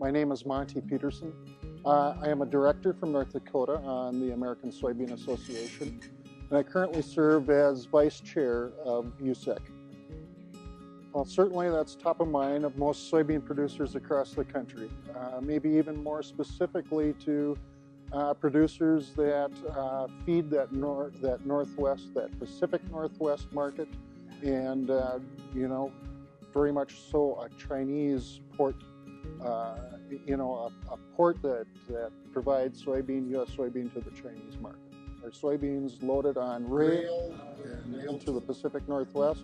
My name is Monte Peterson. I am a director from North Dakota on the American Soybean Association, and I currently serve as vice chair of USSEC. Well, certainly that's top of mind of most soybean producers across the country, maybe even more specifically to producers that feed that Northwest, that Pacific Northwest market, and very much so a Chinese port, a port that provides U.S. soybean to the Chinese market. Our soybeans loaded on rail and into the Pacific Northwest,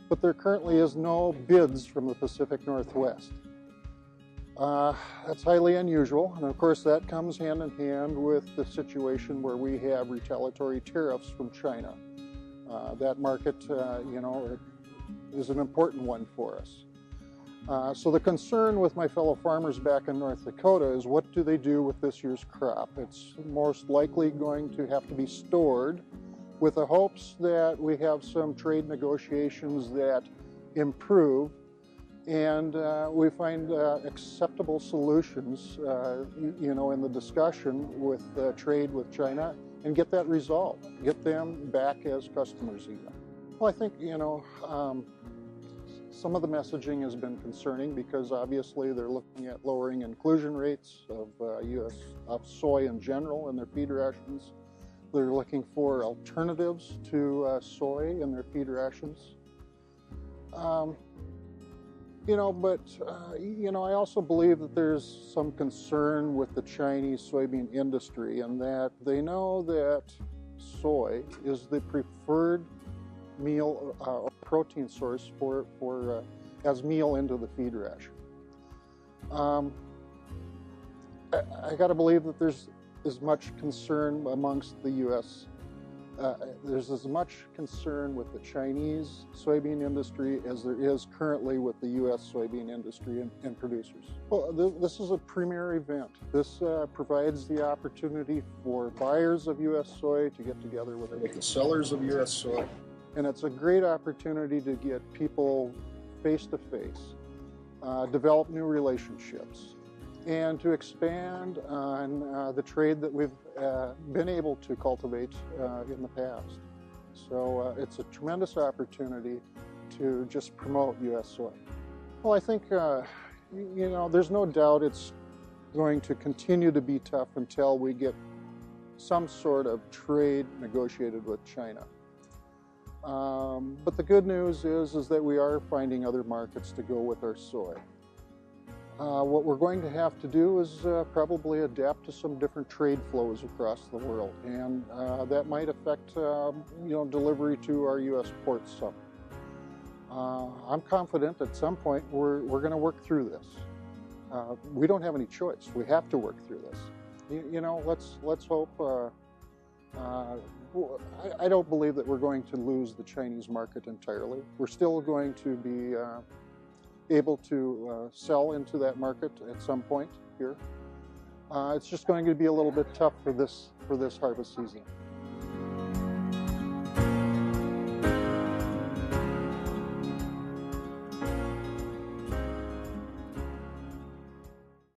but there currently is no bids from the Pacific Northwest. That's highly unusual, and of course that comes hand in hand with the situation where we have retaliatory tariffs from China. That market, is an important one for us. So the concern with my fellow farmers back in North Dakota is, what do they do with this year's crop? It's most likely going to have to be stored with the hopes that we have some trade negotiations that improve and we find acceptable solutions, in the discussion with trade with China, and get that resolved, get them back as customers again. Well, I think, some of the messaging has been concerning because obviously they're looking at lowering inclusion rates of soy in general in their feed rations. They're looking for alternatives to soy in their feed rations. I also believe that there's some concern with the Chinese soybean industry, and that they know that soy is the preferred meal or protein source as meal into the feed ration. I got to believe that there's as much concern amongst the U.S. There's as much concern with the Chinese soybean industry as there is currently with the U.S. soybean industry and producers. Well, this is a premier event. This provides the opportunity for buyers of U.S. soy to get together with the sellers of U.S. soy. And it's a great opportunity to get people face-to-face, develop new relationships, and to expand on the trade that we've been able to cultivate in the past. So it's a tremendous opportunity to just promote U.S. soy. Well, I think, there's no doubt it's going to continue to be tough until we get some sort of trade negotiated with China. But the good news is that we are finding other markets to go with our soy. What we're going to have to do is probably adapt to some different trade flows across the world, and that might affect delivery to our U.S. ports some. I'm confident at some point we're going to work through this. We don't have any choice. We have to work through this. Let's hope. I don't believe that we're going to lose the Chinese market entirely. We're still going to be able to sell into that market at some point here. It's just going to be a little bit tough for this harvest season.